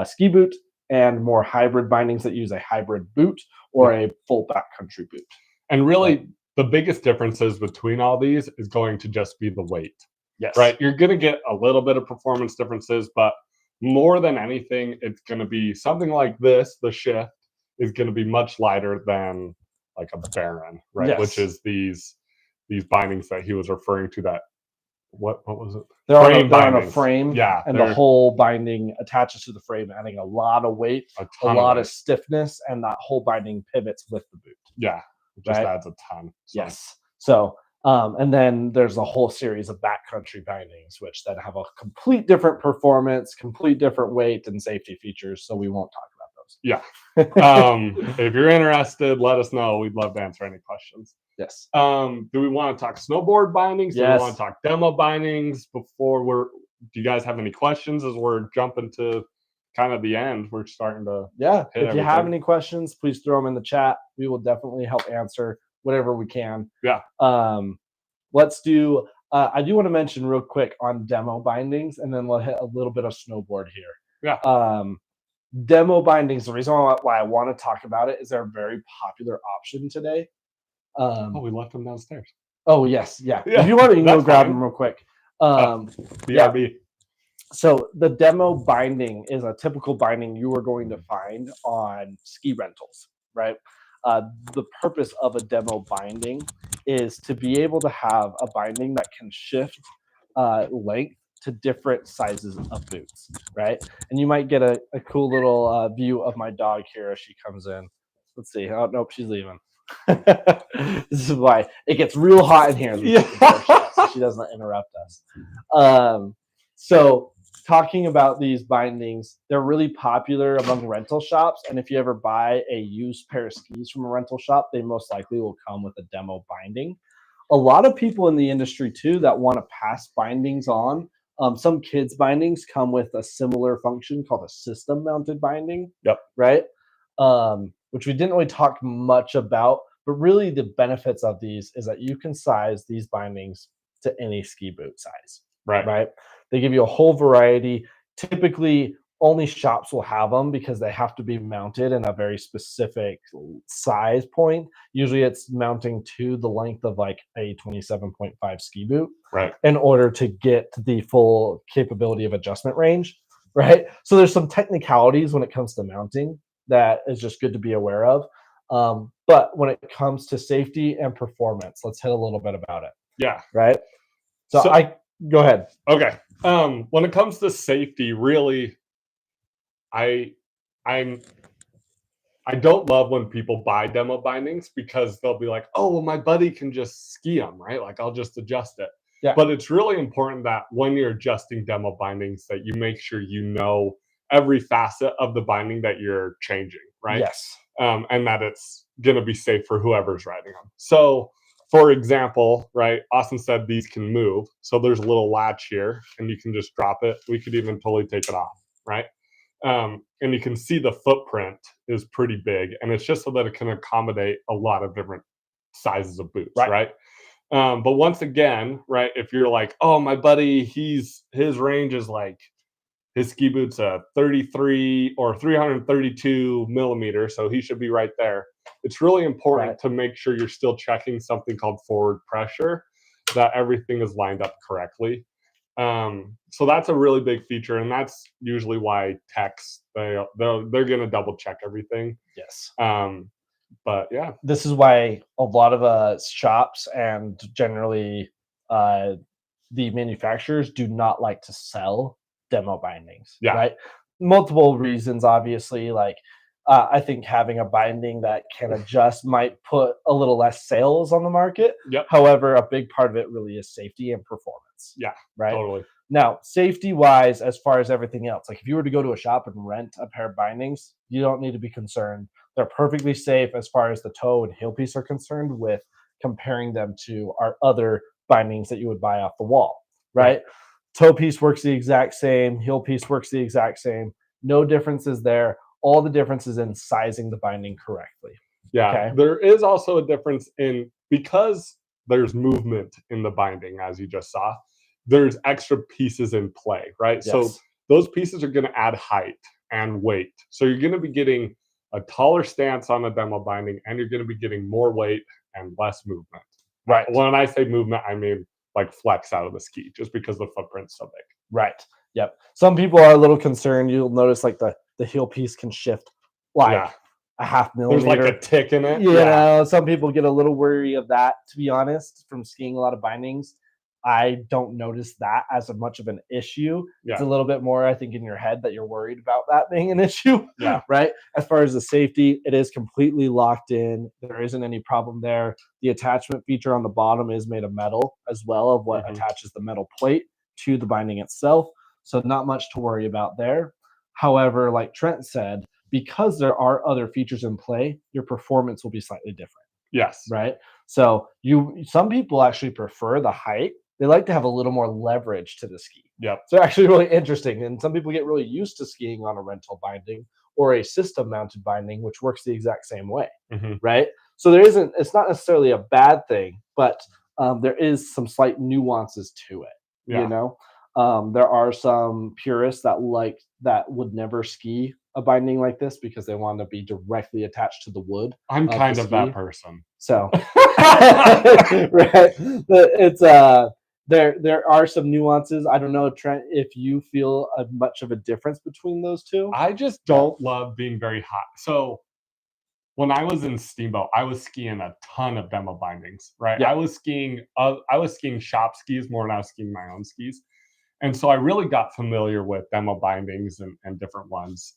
ski boot, and more hybrid bindings that use a hybrid boot or a full backcountry boot. And really, the biggest differences between all these is going to just be the weight. Yes. Right? You're going to get a little bit of performance differences, but more than anything, it's going to be something like this. The Shift is going to be much lighter than like a Baron, right? Which is these bindings that he was referring to. That what was it? They're on a frame. Yeah. And the whole binding attaches to the frame, adding a lot of weight, a lot of stiffness, and that whole binding pivots with the boot. Yeah. Just adds a ton. So. Yes. So, and then there's a whole series of backcountry bindings, which then have a complete different performance, complete different weight and safety features. So we won't talk about those. Yeah. If you're interested, let us know. We'd love to answer any questions. Yes. Do we want to talk snowboard bindings? Do we want Yes. to talk demo bindings before do you guys have any questions as we're jumping to kind of the end? We're starting to Yeah. hit If you have everything. any questions, please throw them in the chat. We will definitely help answer whatever we can. Yeah. Let's do, I do want to mention real quick on demo bindings, and then we'll hit a little bit of snowboard here. Yeah. Demo bindings, the reason why I want to talk about it is they're a very popular option today. Oh, we left them downstairs. Oh, yes. Yeah. Yeah, If you want, you can go that's grab fine. them real quick. BRB. Yeah. So the demo binding is a typical binding you are going to find on ski rentals, right? The purpose of a demo binding is to be able to have a binding that can shift length to different sizes of boots, right? And you might get a cool little view of my dog here as she comes in. Let's see. Oh, nope, she's leaving. This is why it gets real hot in here. So she doesn't interrupt us. So talking about these bindings, they're really popular among rental shops. And if you ever buy a used pair of skis from a rental shop, they most likely will come with a demo binding. A lot of people in the industry too that want to pass bindings on. Some kids bindings come with a similar function called a system mounted binding. Yep. Right. Which we didn't really talk much about, but really the benefits of these is that you can size these bindings to any ski boot size. Right. They give you a whole variety. Typically, only shops will have them because they have to be mounted in a very specific size point. Usually it's mounting to the length of like a 27.5 ski boot, right, in order to get the full capability of adjustment range, right? So there's some technicalities when it comes to mounting that is just good to be aware of. But when it comes to safety and performance, let's hit a little bit about it. Yeah. Right. So I go ahead. Okay. When it comes to safety, really, I don't love when people buy demo bindings because they'll be like, oh, well, my buddy can just ski them, right? Like I'll just adjust it. Yeah. But it's really important that when you're adjusting demo bindings that you make sure you know every facet of the binding that you're changing, right? Yes. And that it's going to be safe for whoever's riding them. So, for example, right, Austin said these can move. So there's a little latch here and you can just drop it. We could even totally take it off, right? And you can see the footprint is pretty big, and it's just so that it can accommodate a lot of different sizes of boots, right? But once again, right, if you're like, oh, my buddy, his range is like, his ski boot's a 33 or 332 millimeters, so he should be right there. It's really important to make sure you're still checking something called forward pressure, that everything is lined up correctly. So that's a really big feature, and that's usually why techs they're going to double check everything. Yes. But yeah, this is why a lot of shops and generally the manufacturers do not like to sell demo bindings. Yeah. Right. Multiple reasons, obviously. Like I think having a binding that can adjust might put a little less sales on the market. Yep. However, a big part of it really is safety and performance. Yeah. Right. Totally. Now, safety wise, as far as everything else, like if you were to go to a shop and rent a pair of bindings, you don't need to be concerned. They're perfectly safe as far as the toe and heel piece are concerned, with comparing them to our other bindings that you would buy off the wall, right? Toe piece works the exact same, heel piece works the exact same. No differences there. All the difference is in sizing the binding correctly. Yeah. Okay? There is also a difference in, because there's movement in the binding, as you just saw, there's extra pieces in play, right? Yes. So those pieces are going to add height and weight. So you're going to be getting a taller stance on a demo binding, and you're going to be getting more weight and less movement. Right. When I say movement, I mean like flex out of the ski, just because the footprint's so big. Right. Yep. Some people are a little concerned. You'll notice like the heel piece can shift like a half millimeter. There's like a tick in it. You know, some people get a little wary of that, to be honest, from skiing a lot of bindings. I don't notice that as much of an issue. Yeah. It's a little bit more, I think, in your head that you're worried about that being an issue. Yeah. Right. As far as the safety, it is completely locked in. There isn't any problem there. The attachment feature on the bottom is made of metal as well, of what attaches the metal plate to the binding itself. So not much to worry about there. However, like Trent said, because there are other features in play, your performance will be slightly different. Yes. right? So some people actually prefer the height. They like to have a little more leverage to the ski. Yep. So actually really interesting. And some people get really used to skiing on a rental binding or a system mounted binding, which works the exact same way, Hmm. right? So it's not necessarily a bad thing, but there is some slight nuances to it, you Yeah. know? There are some purists that would never ski a binding like this because they want to be directly attached to the wood I'm of the kind of that ski. person. So, right, it's there are some nuances. I don't know, Trent, if you feel much of a difference between those two. I just don't love being very hot. So when I was in Steamboat, I was skiing a ton of demo bindings, right? Yeah, I was skiing shop skis more than I was skiing my own skis. And so I really got familiar with demo bindings and different ones.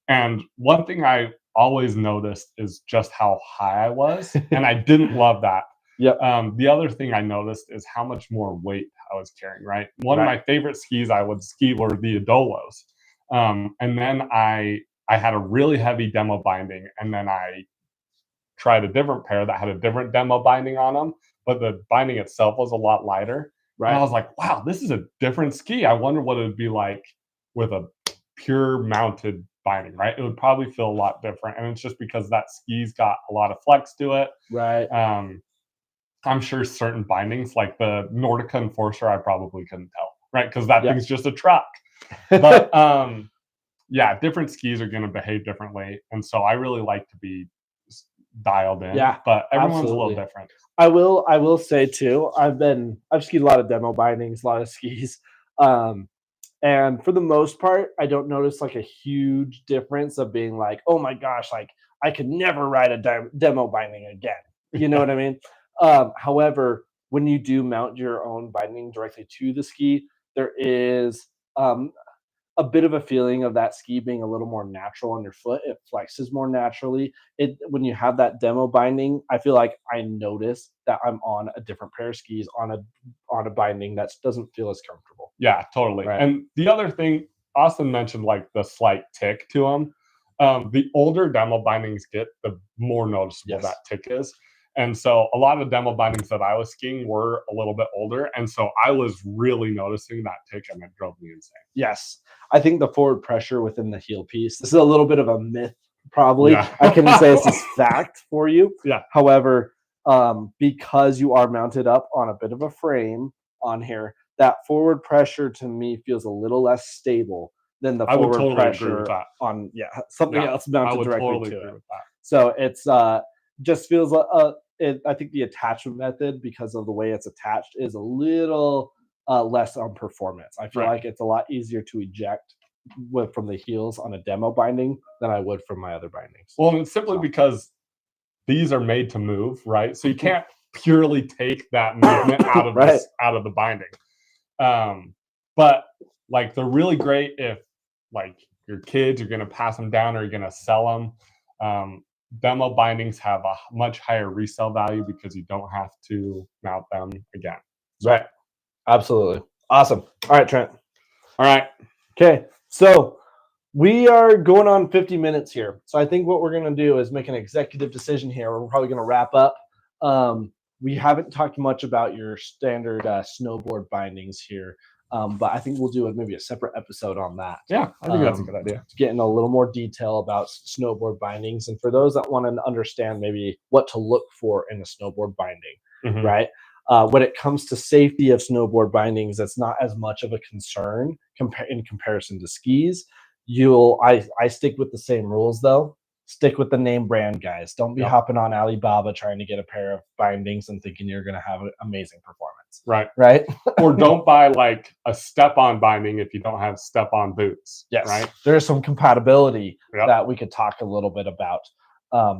And one thing I always noticed is just how high I was, and I didn't love that. yep, The other thing I noticed is how much more weight I was carrying, right? One of right, my favorite skis I would ski were the Adolos. And then I had a really heavy demo binding, and then I tried a different pair that had a different demo binding on them, but the binding itself was a lot lighter. And I right. was like, wow, this is a different ski. I wonder what it would be like with a pure mounted binding, right? It would probably feel a lot different. And it's just because that ski's got a lot of flex to it. Right. Um, I'm sure certain bindings, like the Nordica Enforcer, I probably couldn't tell, right? Because that Yeah. thing's just a truck. But yeah, different skis are going to behave differently. And so I really like to be dialed in, Yeah, but everyone's a little absolutely. different. I will say too, I've skied a lot of demo bindings, a lot of skis. Um, and for the most part, I don't notice like a huge difference of being like, oh my gosh, like I could never ride a demo binding again. You know what I mean? However, when you do mount your own binding directly to the ski, there is a bit of a feeling of that ski being a little more natural on your foot. It flexes more naturally. It when you have that demo binding, I feel like I notice that I'm on a different pair of skis on a binding that doesn't feel as comfortable. Yeah, totally. Right. And the other thing, Austin mentioned like the slight tick to them. The older demo bindings get, the more noticeable that Yes. tick is. And so a lot of demo bindings that I was skiing were a little bit older. And so I was really noticing that tick, and it drove me insane. Yes. I think the forward pressure within the heel piece. This is a little bit of a myth, probably. Yeah. I couldn't say this is fact for you. Yeah. However, because you are mounted up on a bit of a frame on here, that forward pressure to me feels a little less stable than the I would forward totally agree with pressure that. on something Yeah. else I mounted would directly totally to agree it. with that. So it's just feels I think the attachment method, because of the way it's attached, is a little less on performance. I feel Right. like it's a lot easier to eject from the heels on a demo binding than I would from my other bindings. Well, and it's simply So because these are made to move, right? So you can't purely take that movement out of right, this out of the binding. But like they're really great if like your kids, you're going to pass them down or you're going to sell them. Demo bindings have a much higher resale value because you don't have to mount them again. So, right, absolutely, awesome. All right, Trent. all right. Okay, so we are going on 50 minutes here. So I think what we're going to do is make an executive decision here. We're probably going to wrap up. We haven't talked much about your standard snowboard bindings here, but I think we'll do maybe a separate episode on that. Yeah, I think that's a good idea. To get in a little more detail about snowboard bindings, and for those that want to understand maybe what to look for in a snowboard binding, Mhm. right? When it comes to safety of snowboard bindings, that's not as much of a concern in comparison to skis. I stick with the same rules though. Stick with the name brand, guys. Don't be Yep. hopping on Alibaba trying to get a pair of bindings and thinking you're going to have an amazing performance. Right. Right? Or don't buy like a step-on binding if you don't have step-on boots. Yes. Right. There's some compatibility Yep. that we could talk a little bit about.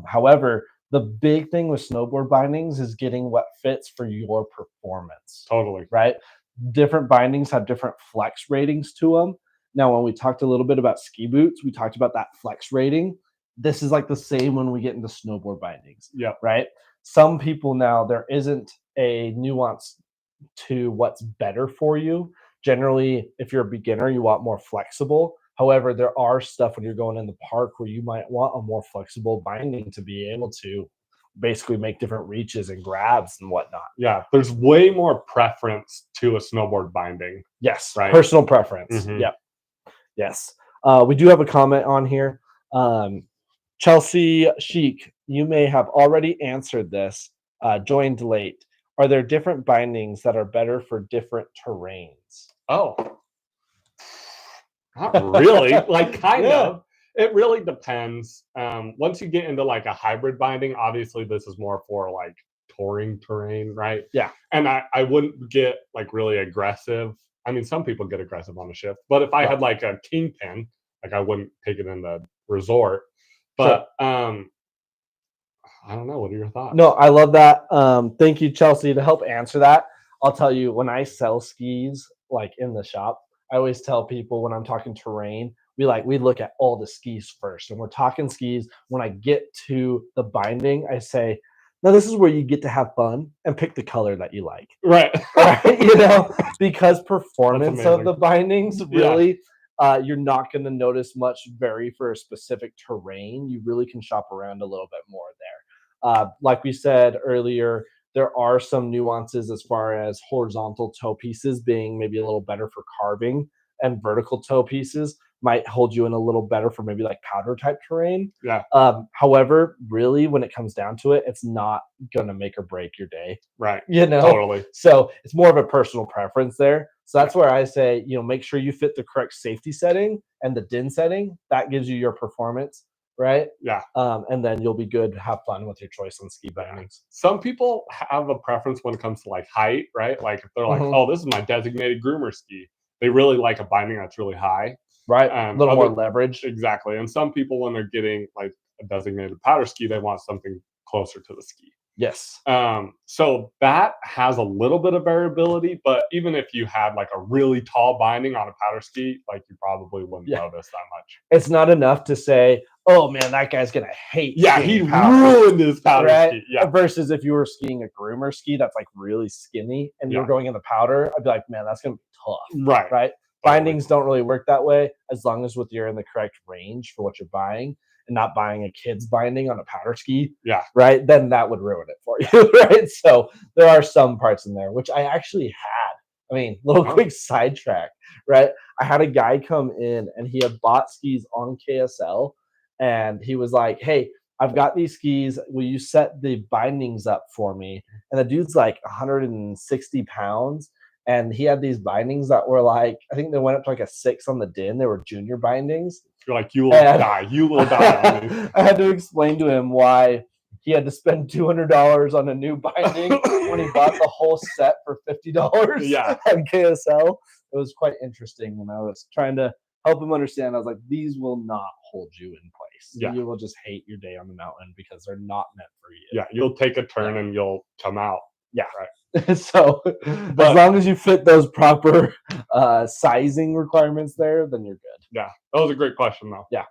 However, the big thing with snowboard bindings is getting what fits for your performance. Totally. Right? Different bindings have different flex ratings to them. Now, when we talked a little bit about ski boots, we talked about that flex rating. This is like the same when we get into snowboard bindings. Yep. Right? Some people now, there isn't a nuance to what's better for you. Generally, if you're a beginner, you want more flexible. However, there are stuff when you're going in the park where you might want a more flexible binding to be able to basically make different reaches and grabs and whatnot. Yeah, there's way more preference to a snowboard binding. Yes, right? personal preference. Mhm. Yep. Yes. We do have a comment on here. Chelsea Chic, you may have already answered this. Joined late. Are there different bindings that are better for different terrains? Oh, not really. Like, kind Yeah. of. It really depends. Once you get into like a hybrid binding, obviously this is more for like touring terrain, right? Yeah. And I wouldn't get like really aggressive. I mean, some people get aggressive on a shift, but if I Right. had like a kingpin, like I wouldn't take it in the resort. But I don't know. What are your thoughts? No, I love that. Thank you, Chelsea, to help answer that. I'll tell you, when I sell skis, like in the shop, I always tell people when I'm talking terrain, we look at all the skis first. And we're talking skis. When I get to the binding, I say, now this is where you get to have fun and pick the color that you like. Right. Right? Because performance of amazing. the bindings Yeah. really you're not going to notice much vary for a specific terrain. You really can shop around a little bit more there. Like we said earlier, there are some nuances as far as horizontal toe pieces being maybe a little better for carving, and vertical toe pieces might hold you in a little better for maybe like powder type terrain. Yeah. However, really, when it comes down to it, it's not going to make or break your day. Right. You know, Totally. so it's more of a personal preference there. So that's where I say, make sure you fit the correct safety setting and the DIN setting. That gives you your performance, right? Yeah. And then you'll be good. Have fun with your choice on ski bindings. Some people have a preference when it comes to like height, right? Like if they're like, Mhm. oh, this is my designated groomer ski. They really like a binding that's really high. Right. A little more leverage. Exactly. And some people, when they're getting like a designated powder ski, they want something closer to the ski. Yes. So that has a little bit of variability, but even if you had like a really tall binding on a powder ski, like you probably wouldn't notice that much. It's not enough to say, oh man, that guy's gonna hate. Yeah, he powder, ruined his powder ski. Yeah. Versus if you were skiing a groomer ski that's like really skinny and you're going in the powder, I'd be like, man, that's gonna be tough. Right. Right. Bindings don't really work that way as long as you're in the correct range for what you're buying and not buying a kid's binding on a powder ski. Yeah. Right. Then that would ruin it for you. Right. So there are some parts in there, which I actually had. I mean, little quick sidetrack. Right. I had a guy come in and he had bought skis on KSL and he was like, hey, I've got these skis. Will you set the bindings up for me? And the dude's like 160 pounds. And he had these bindings that were like, I think they went up to like a 6 on the DIN. They were junior bindings. You're like, you will die. You will die. I had to explain to him why he had to spend $200 on a new binding when he bought the whole set for $50 Yeah. at KSL. It was quite interesting when I was trying to help him understand. I was like, these will not hold you in place. Yeah. You will just hate your day on the mountain because they're not meant for you. Yeah, you'll take a turn and you'll come out. Yeah. Right. So as long as you fit those proper sizing requirements there, then you're good. Yeah. That was a great question though. Yeah.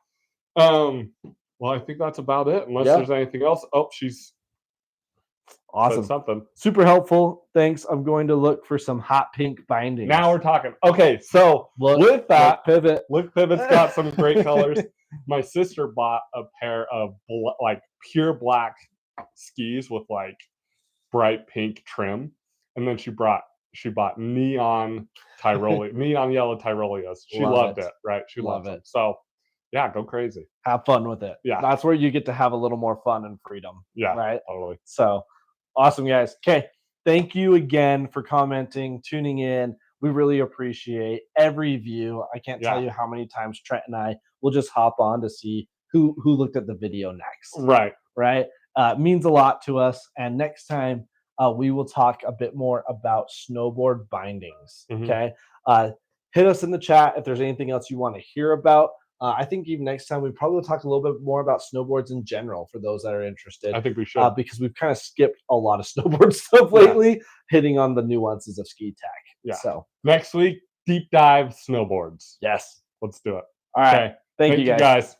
Well, I think that's about it. Unless there's anything else. Oh, she's awesome. said something. Super helpful. Thanks. I'm going to look for some hot pink bindings. Now we're talking. Okay, so with that, Pivot. Look Pivot's got some great colors. My sister bought a pair of like pure black skis with like bright pink trim, and then she bought neon yellow Tyrolias. She loved it, right? She loved it. So yeah, go crazy. Have fun with it. Yeah. That's where you get to have a little more fun and freedom. Yeah, right? Totally. So awesome, guys. Okay. Thank you again for commenting, tuning in. We really appreciate every view. I can't tell you how many times Trent and I will just hop on to see who looked at the video next. Right. Right. Means a lot to us. And next time we will talk a bit more about snowboard bindings. Mhm. Okay. Hit us in the chat if there's anything else you want to hear about. I think even next time we probably will talk a little bit more about snowboards in general for those that are interested. I think we should. Because we've kind of skipped a lot of snowboard stuff lately, hitting on the nuances of ski tech. Yeah. So next week, deep dive snowboards. Yes. Let's do it. All right. Okay. Thank you, guys.